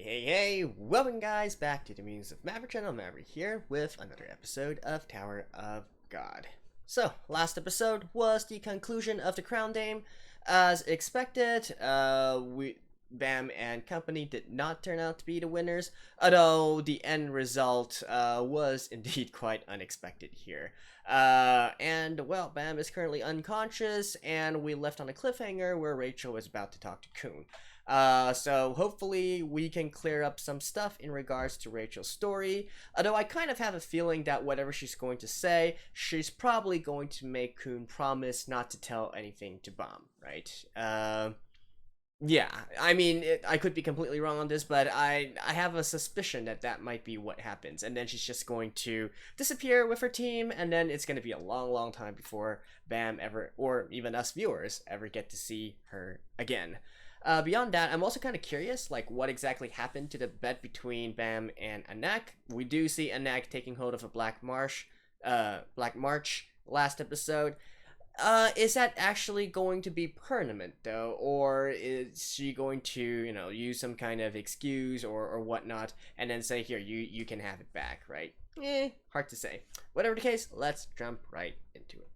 Hey, welcome guys back to the Musings of Maverick channel. Maverick here with another episode of Tower of God. So, last episode was the conclusion of the Crown Dame. As expected, Bam and company did not turn out to be the winners, although the end result was indeed quite unexpected here. Well, Bam is currently unconscious, and we left on a cliffhanger where Rachel was about to talk to Kun. So hopefully we can clear up some stuff in regards to Rachel's story. Although I kind of have a feeling that whatever she's going to say, she's probably going to make Kun promise not to tell anything to Bam, right? Yeah, I mean, I could be completely wrong on this, but I have a suspicion that that might be what happens. And then she's just going to disappear with her team, and then it's going to be a long time before Bam ever, or even us viewers, ever get to see her again. Beyond that, I'm also kind of curious, like, what exactly happened to the bet between Bam and Anak. We do see Anak taking hold of a Black March last episode. Is that actually going to be permanent, though? Or is she going to, use some kind of excuse or whatnot, and then say, here, you can have it back, right? Hard to say. Whatever the case, let's jump right into it.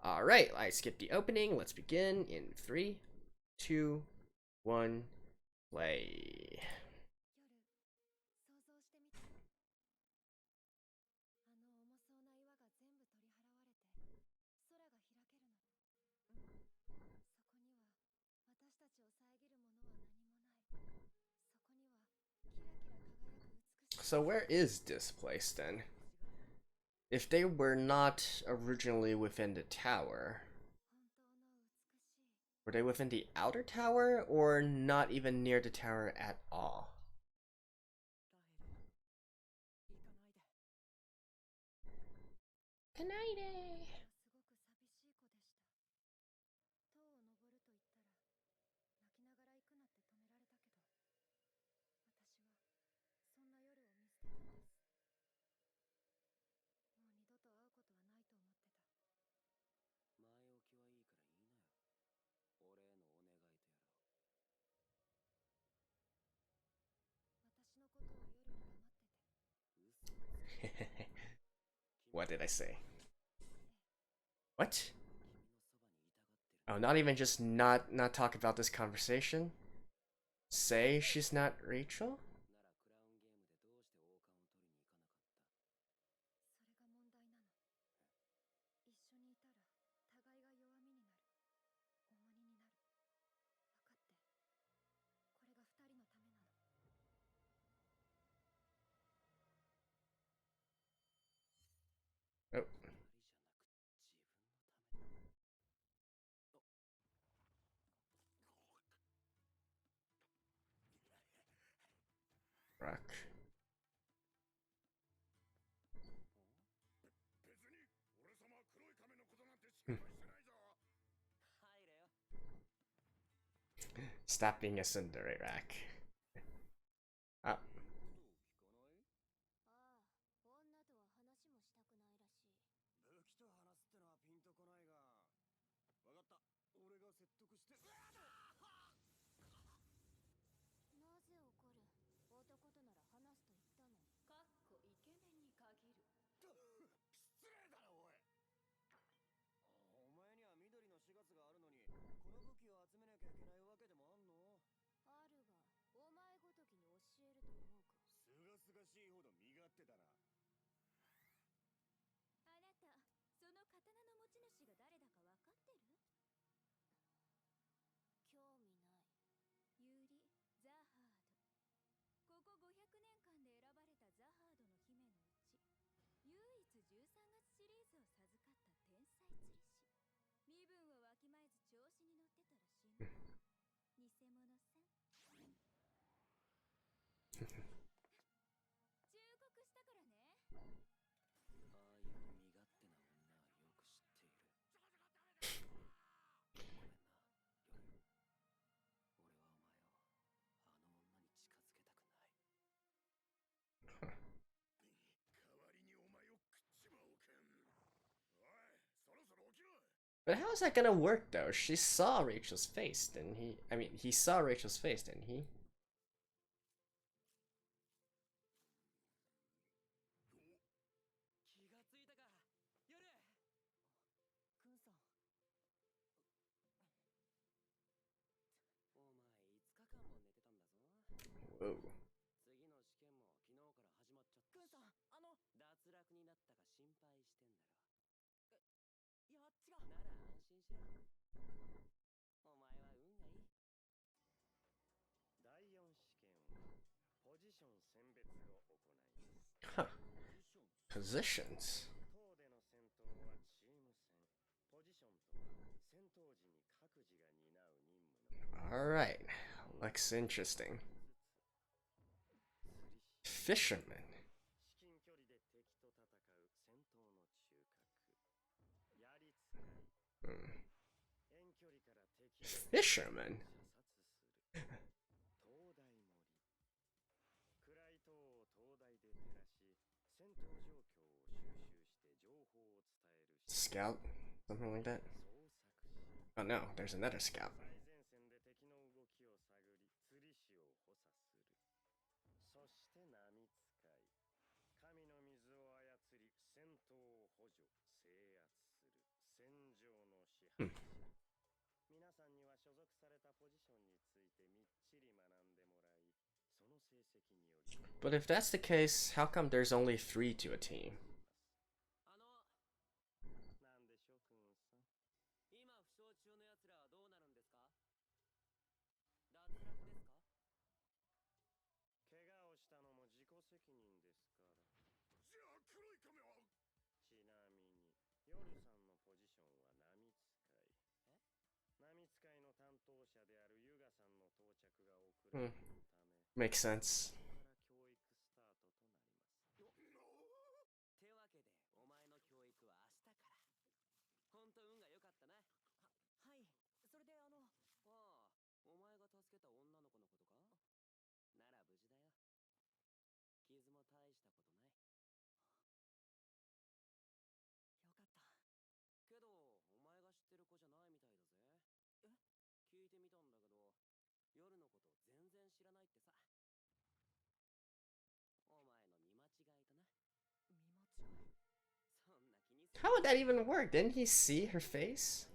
Alright, I skipped the opening. Let's begin in 3, 2, 1, play. So where is this place then? If they were not originally within the tower, were they within the outer tower or not even near the tower at all? Kanaide. What did I say? What? Oh, not even just not talk about this conversation? Say she's not Rachel? Oh. Rock. Stop being a tsundere, Rack. Ah. But how is that gonna work though? She saw Rachel's face, didn't he? I mean, he saw Rachel's face, didn't he? Whoa. Huh. Positions. Alright. Looks interesting. Fisherman. Fisherman? Scout? Something like that? Oh no, there's another scout. Hmm. But if that's the case, how come there's only 3 to a team? Hmm. Makes sense. How would that even work? Didn't he see her face?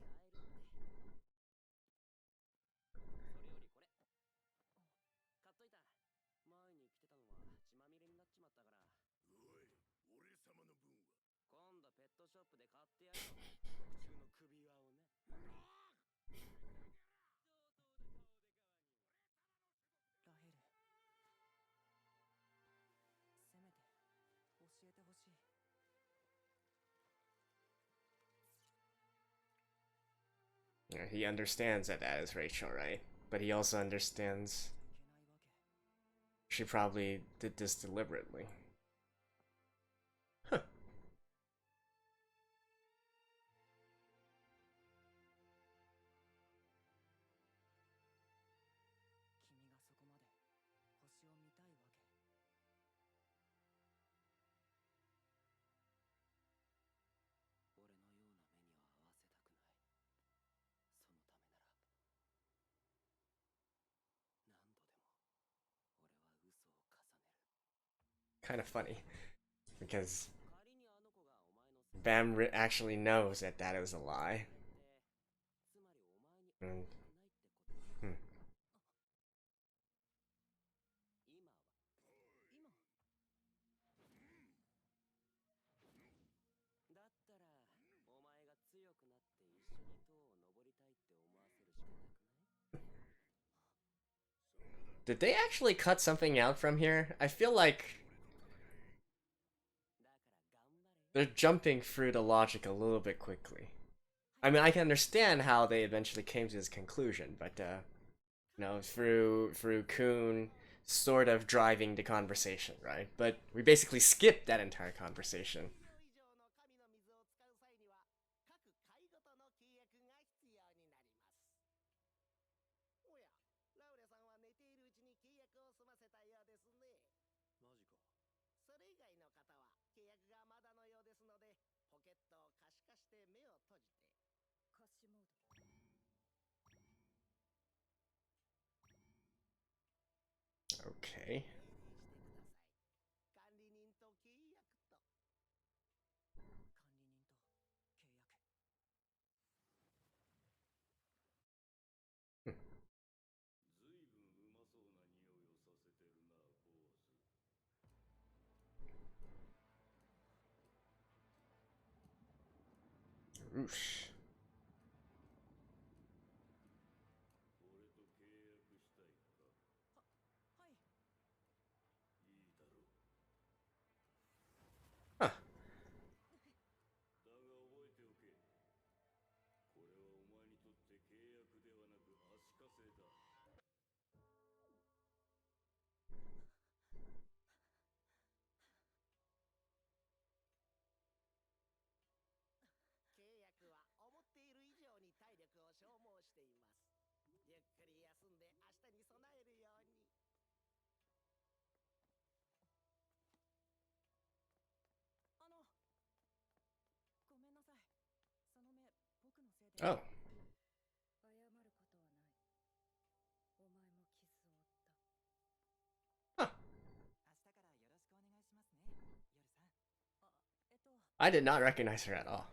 Yeah, he understands that that is Rachel, right? But he also understands she probably did this deliberately. Huh. Kind of funny because Bam actually knows that that is a lie. And, hmm. Did they actually cut something out from here? I feel like they're jumping through the logic a little bit quickly. I mean, I can understand how they eventually came to this conclusion, but through Kuhn sort of driving the conversation, right? But we basically skipped that entire conversation. Okay. Oosh. Huh. Oh. Huh. I did not recognize her at all.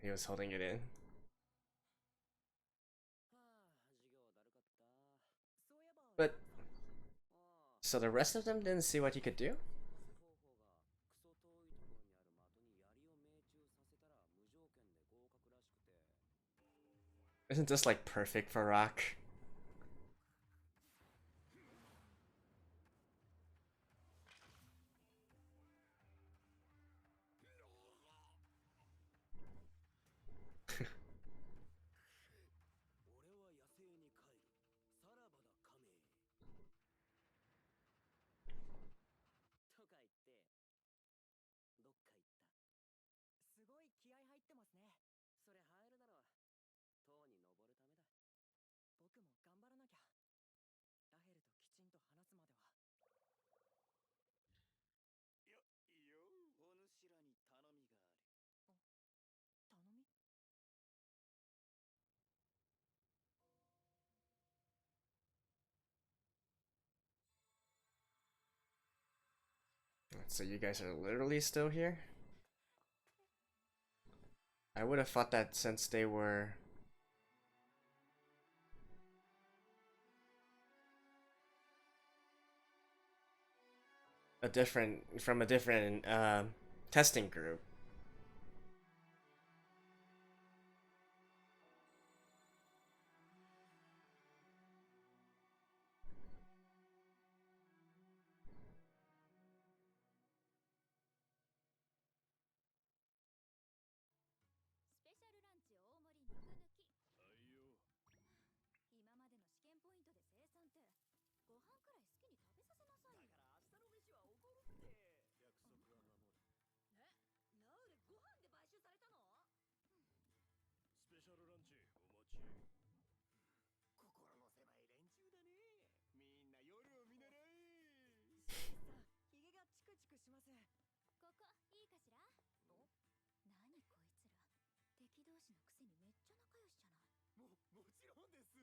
He was holding it in. But so the rest of them didn't see what he could do? Isn't this like perfect for Rock? So you guys are literally still here? I would have thought that since they were from a different testing group.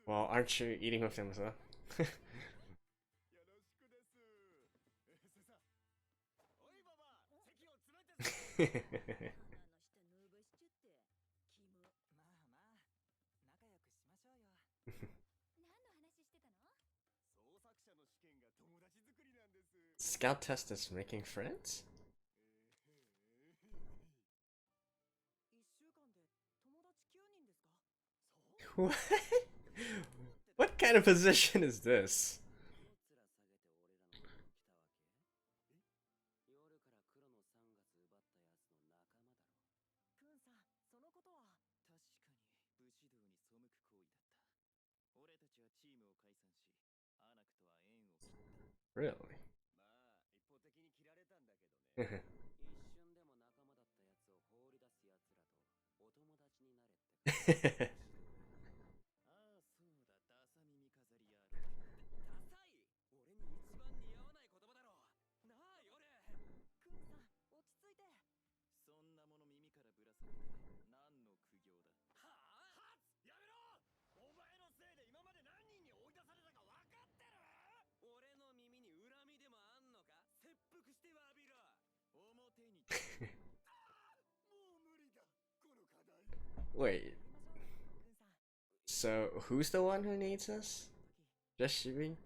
Well, aren't you eating with him, so? Scout test is making friends? What? What kind of position is this? Really? Wait, so who's the one who needs us? Just Shibin?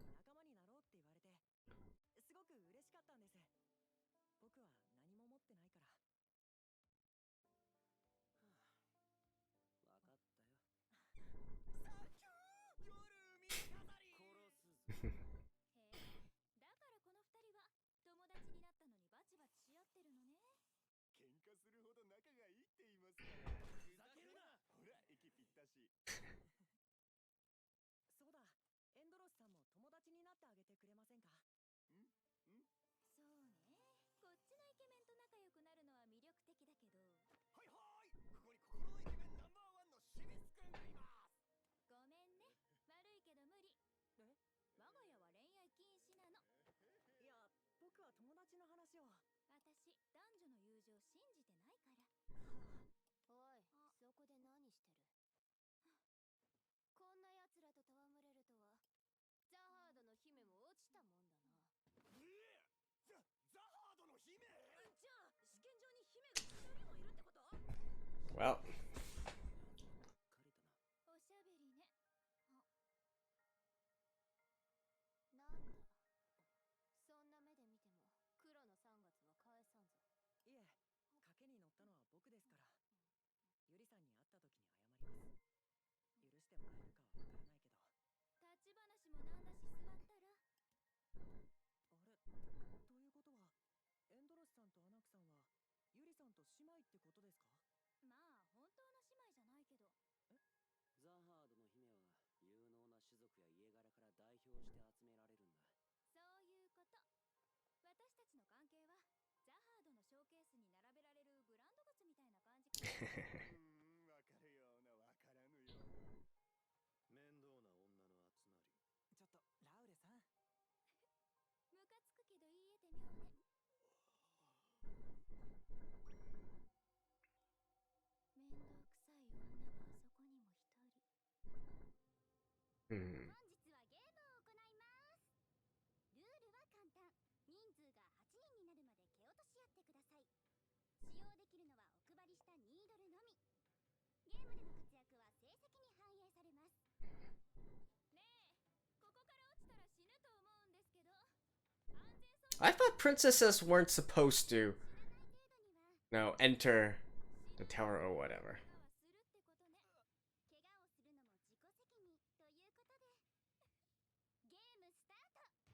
Well. Hmm. I thought princesses weren't supposed to, no, enter the tower or whatever.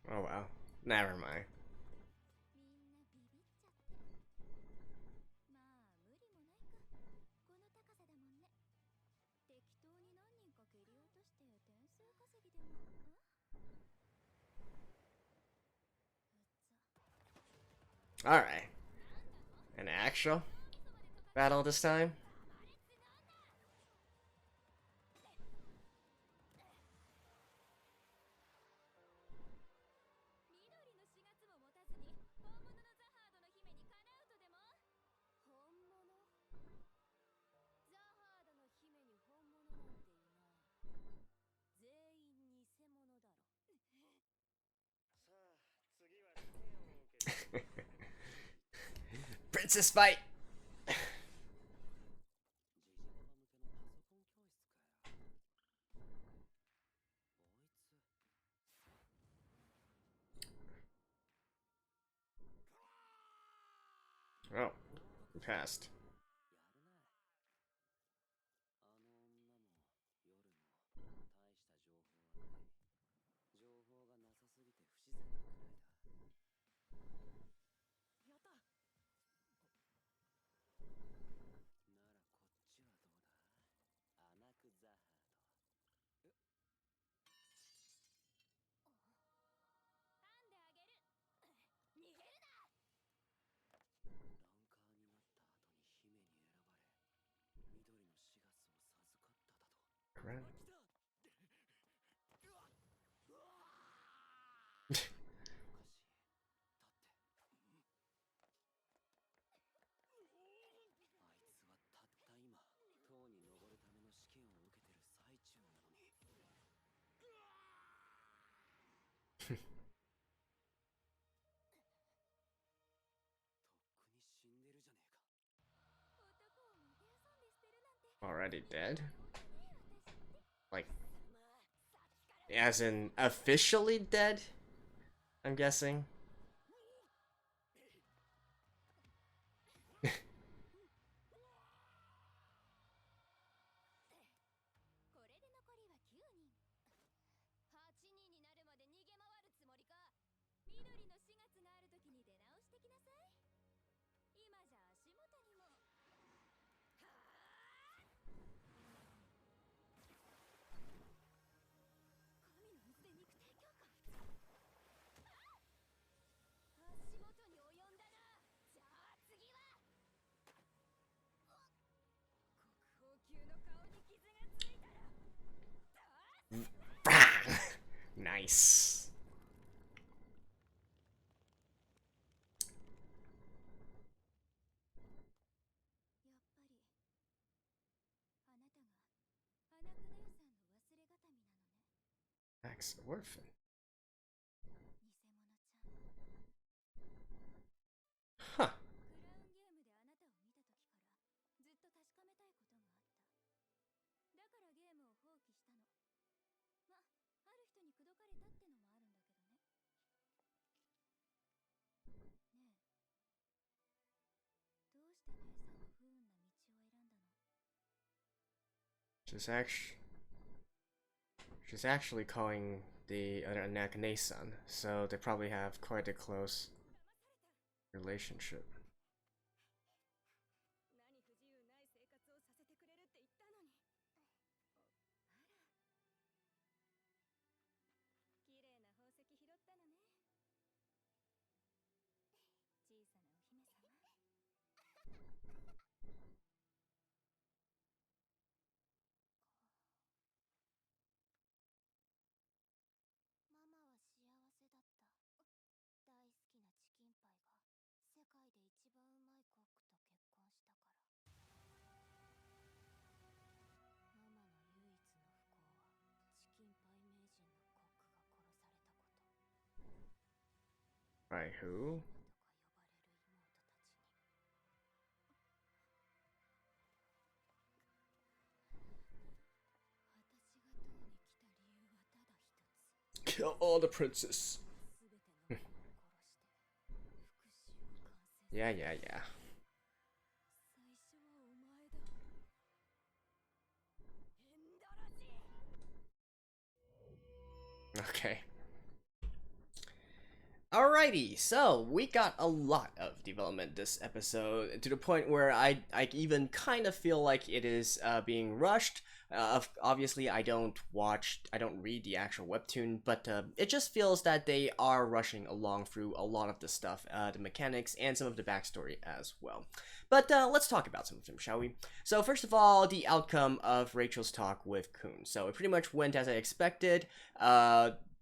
Oh well, never mind. Alright. An actual battle this time? Princess fight! Oh, we passed. Already dead? Like, as in officially dead? I'm guessing. Nice. Ex-orphan. Huh. She's actually she's actually calling the Anakane-san, so they probably have quite a close relationship. By who? Kill all the princes. Yeah, yeah, yeah. Okay. Alrighty, so we got a lot of development this episode to the point where I even kind of feel like it is being rushed. Obviously, I don't read the actual webtoon, but it just feels that they are rushing along through a lot of the stuff, the mechanics, and some of the backstory as well. But let's talk about some of them, shall we? So first of all, the outcome of Rachel's talk with Kun. So it pretty much went as I expected.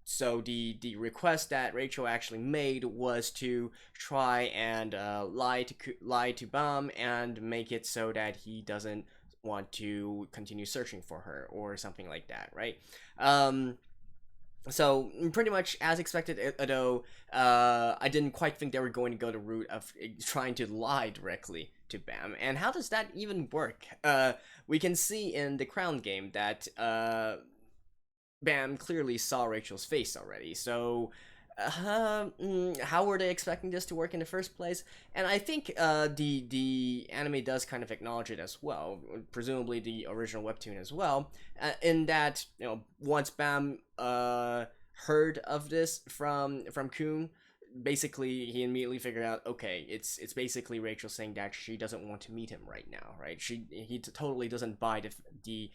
So the request that Rachel actually made was to try and lie to Bum and make it so that he doesn't want to continue searching for her or something like that, right? So pretty much as expected, although I didn't quite think they were going to go the route of trying to lie directly to Bam. And how does that even work? We can see in the Crown game that Bam clearly saw Rachel's face already, so how were they expecting this to work in the first place? And I think the anime does kind of acknowledge it as well, presumably the original webtoon as well, in that once Bam heard of this from Kun, basically he immediately figured out, okay, it's basically Rachel saying that she doesn't want to meet him right now, right? He totally doesn't buy the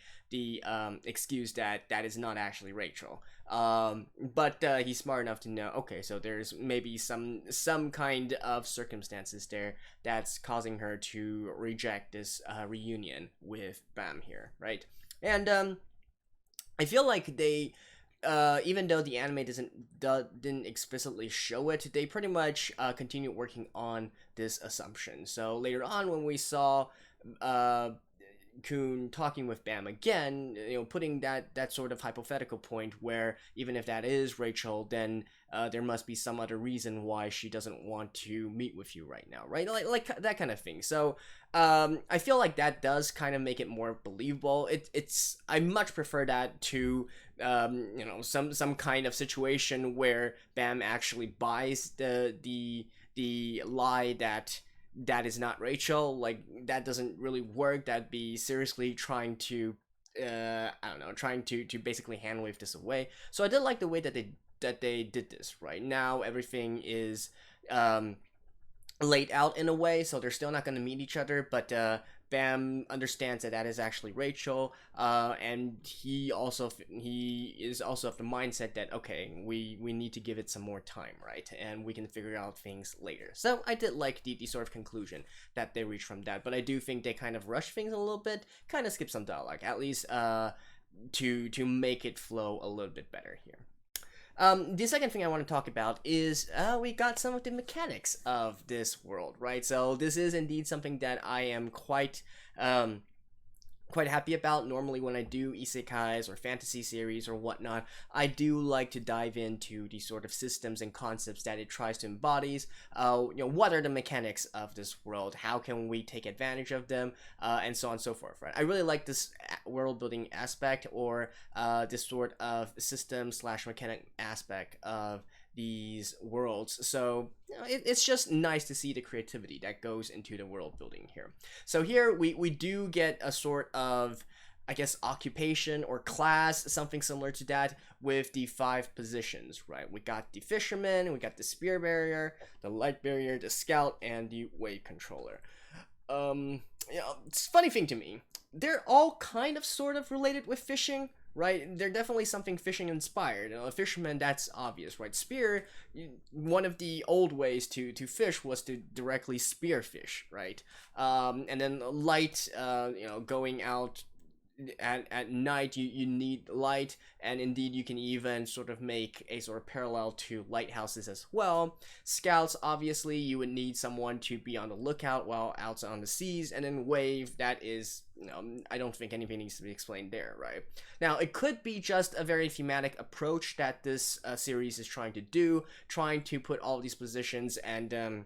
excuse that is not actually Rachel. But he's smart enough to know, okay, so there's maybe some kind of circumstances there that's causing her to reject this reunion with Bam here, right? And I feel like they even though the anime didn't explicitly show it, they pretty much continued working on this assumption. So later on, when we saw Kun talking with Bam again, putting that sort of hypothetical point where even if that is Rachel, then there must be some other reason why she doesn't want to meet with you right now, right? Like that kind of thing. So I feel like that does kind of make it more believable. It's I much prefer that to some kind of situation where Bam actually buys the lie that is not Rachel. Like, that doesn't really work. That'd be seriously trying to I don't know, trying to basically hand wave this away. So I did like the way that they did this. Right now everything is laid out in a way, so they're still not going to meet each other, but Bam understands that is actually Rachel, and he is also of the mindset that, okay, we need to give it some more time, right, and we can figure out things later. So I did like the sort of conclusion that they reached from that, but I do think they kind of rush things a little bit, kind of skip some dialogue, at least to make it flow a little bit better here. The second thing I want to talk about is we got some of the mechanics of this world, right? So this is indeed something that I am quite happy about. Normally when I do isekais or fantasy series or whatnot, I do like to dive into the sort of systems and concepts that it tries to embody. What are the mechanics of this world? How can we take advantage of them? And so on and so forth, right? I really like this world building aspect, or this sort of system / mechanic aspect of these worlds. So it's just nice to see the creativity that goes into the world building here. So here we do get a sort of, I guess, occupation or class, something similar to that, with the 5 positions, right? We got the fisherman, we got the spear barrier, the light barrier, the scout, and the wave controller. It's a funny thing to me. They're all kind of sort of related with fishing, right? They're definitely something fishing inspired. A fisherman, that's obvious, right? Spear, one of the old ways to fish was to directly spear fish, right? And then light, going out at night, you need light, and indeed you can even sort of make a sort of parallel to lighthouses as well. Scouts, obviously you would need someone to be on the lookout while out on the seas, and then wave, that is, I don't think anything needs to be explained there, right? Now it could be just a very thematic approach that this series is trying to do, trying to put all these positions and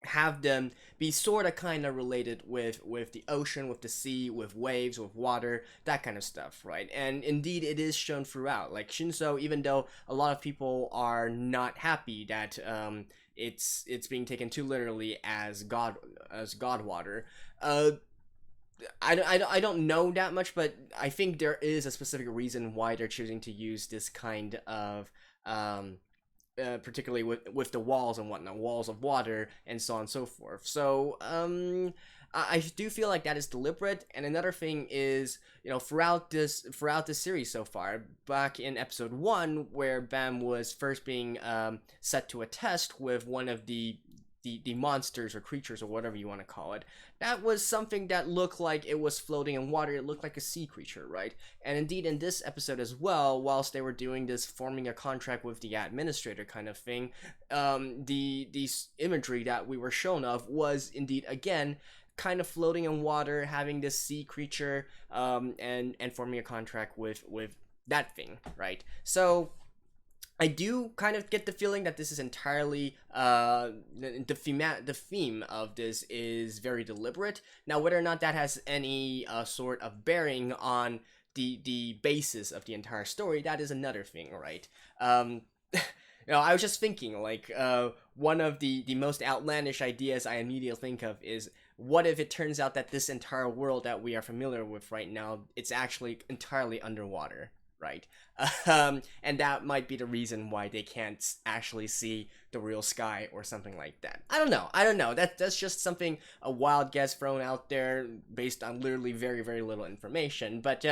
have them be sort of kind of related with the ocean, with the sea, with waves, with water, that kind of stuff, right? And indeed it is shown throughout. Like Shinso, even though a lot of people are not happy that it's being taken too literally as god water, I don't know that much, but I think there is a specific reason why they're choosing to use this kind of particularly with the walls and whatnot, walls of water and so on and so forth. So I do feel like that is deliberate. And another thing is, throughout this series so far, back in episode 1, where Bam was first being set to a test with one of the monsters or creatures or whatever you want to call it, that was something that looked like it was floating in water. It looked like a sea creature, right? And indeed in this episode as well, whilst they were doing this forming a contract with the administrator kind of thing, the imagery that we were shown of was indeed, again, kind of floating in water, having this sea creature, and forming a contract with that thing, right? So I do kind of get the feeling that this is entirely the theme of this is very deliberate. Now, whether or not that has any sort of bearing on the basis of the entire story, that is another thing, right? I was just thinking, like, one of the most outlandish ideas I immediately think of is, what if it turns out that this entire world that we are familiar with right now, it's actually entirely underwater? Right? And that might be the reason why they can't actually see the real sky or something like that. I don't know. That's just something, a wild guess thrown out there based on literally very, very little information. But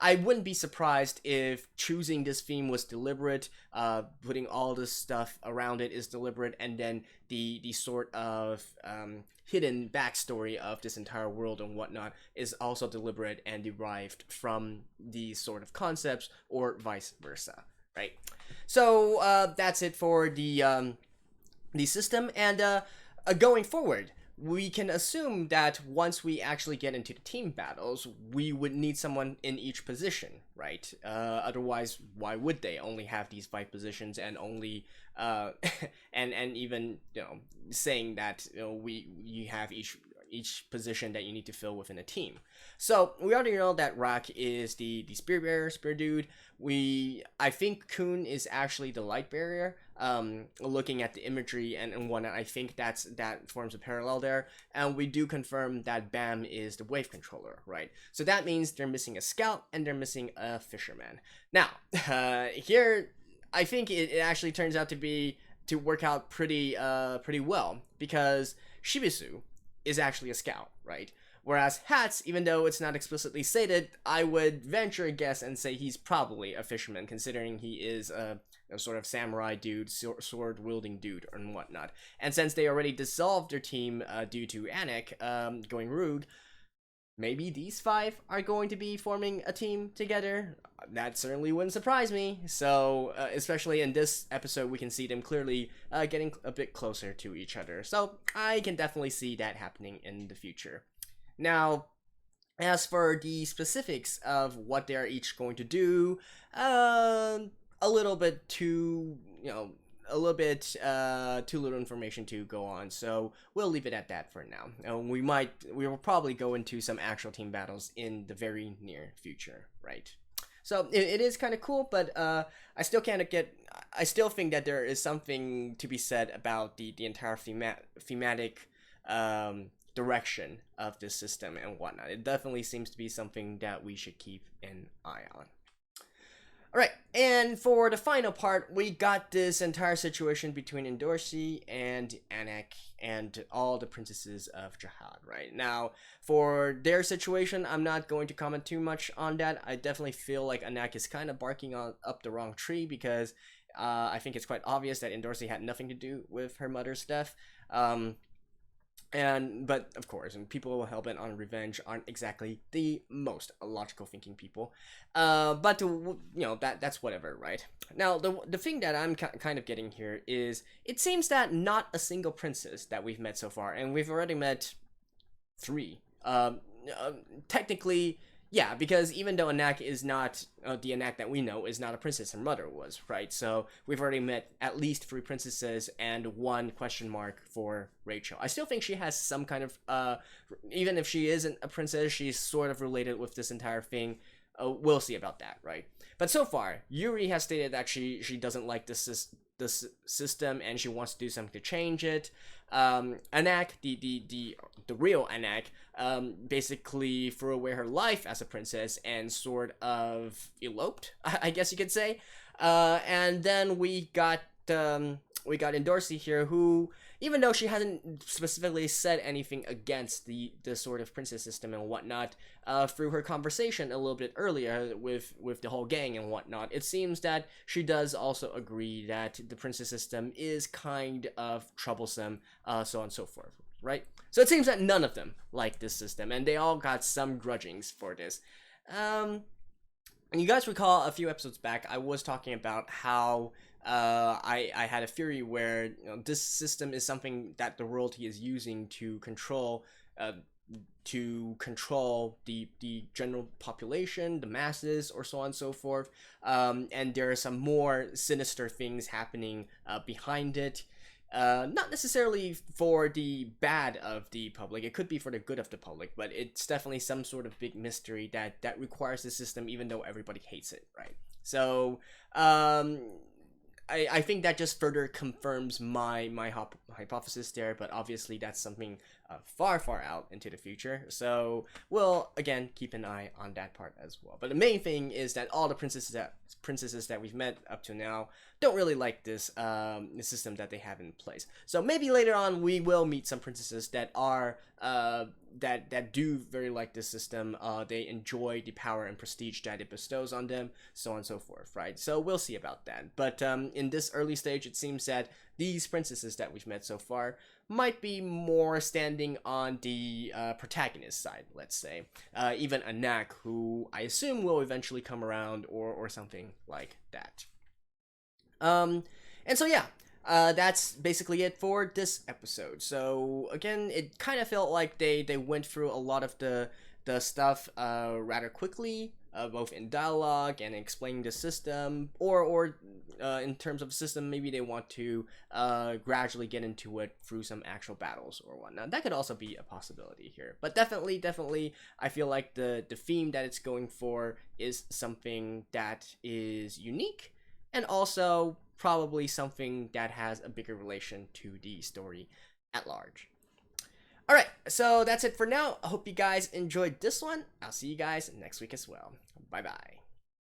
I wouldn't be surprised if choosing this theme was deliberate, putting all this stuff around it is deliberate, and then the sort of hidden backstory of this entire world and whatnot is also deliberate and derived from these sort of concepts, or vice versa, right? So that's it for the system, and going forward, we can assume that once we actually get into the team battles, we would need someone in each position, right? Otherwise, why would they only have these 5 positions and only and even saying that you have each position that you need to fill within a team. So we already know that Rock is the spear bearer, spear dude. I think Kun is actually the light barrier. Looking at the imagery and whatnot, I think that forms a parallel there. And we do confirm that Bam is the wave controller, right? So that means they're missing a scout and they're missing a fisherman. Now, here I think it actually turns out to work out pretty well, because Shibisu is actually a scout, right? Whereas Hats, even though it's not explicitly stated, I would venture a guess and say he's probably a fisherman, considering he is a sort of samurai dude, sword-wielding dude, and whatnot. And since they already dissolved their team due to Anik going rogue, maybe these 5 are going to be forming a team together. That certainly wouldn't surprise me. So, especially in this episode, we can see them clearly getting a bit closer to each other. So, I can definitely see that happening in the future. Now, as for the specifics of what they're each going to do, a little bit too, a little bit too little information to go on, so we'll leave it at that for now. And we will probably go into some actual team battles in the very near future, right? So it is kind of cool, but I still think that there is something to be said about the entire thematic direction of this system and whatnot. It definitely seems to be something that we should keep an eye on. Alright, and for the final part, we got this entire situation between Endorsi and Anak and all the princesses of Jihad, right? Now, for their situation, I'm not going to comment too much on that. I definitely feel like Anak is kind of barking up the wrong tree, because I think it's quite obvious that Endorsi had nothing to do with her mother's death. But of course, and people hell-bent on revenge aren't exactly the most logical thinking people. But that's whatever, right? Now, the thing that I'm kind of getting here is, it seems that not a single princess that we've met so far, and we've already met 3. Technically, yeah, because even though Anak is not the Anak that we know is not a princess, her mother was, right? So we've already met at least 3 princesses and 1 question mark for Rachel. I still think she has some kind of, even if she isn't a princess, she's sort of related with this entire thing. We'll see about that, right? But so far, Yuri has stated that she doesn't like this system and she wants to do something to change it. Anak, the real Anak, basically threw away her life as a princess and sort of eloped, I guess you could say. And then we got Endorsi here, who, even though she hasn't specifically said anything against the sort of princess system and whatnot, through her conversation a little bit earlier with the whole gang and whatnot, it seems that she does also agree that the princess system is kind of troublesome, so on and so forth, right? So it seems that none of them like this system, and they all got some grudgings for this. And you guys recall a few episodes back, I was talking about how I had a theory where this system is something that the royalty is using to control the general population, the masses, or so on and so forth. And there are some more sinister things happening behind it. Not necessarily for the bad of the public, it could be for the good of the public, but it's definitely some sort of big mystery that requires the system, even though everybody hates it, right? So, I think that just further confirms my hypothesis there, but obviously that's something far out into the future, so we'll again keep an eye on that part as well. But the main thing is that all the princesses that we've met up to now don't really like this system that they have in place. So maybe later on we will meet some princesses that are that do very like this system. They enjoy the power and prestige that it bestows on them, so on and so forth, right? So we'll see about that. But in this early stage, it seems that these princesses that we've met so far might be more standing on the protagonist side, let's say. Even Anak, who I assume will eventually come around, or something like that. And so yeah, that's basically it for this episode. So again, it kind of felt like they went through a lot of the stuff rather quickly, both in dialogue and explaining the system, or in terms of the system, maybe they want to gradually get into it through some actual battles or whatnot. That could also be a possibility here. But definitely, I feel like the theme that it's going for is something that is unique, and also probably something that has a bigger relation to the story at large. Alright, so that's it for now. I hope you guys enjoyed this one. I'll see you guys next week as well. Bye bye.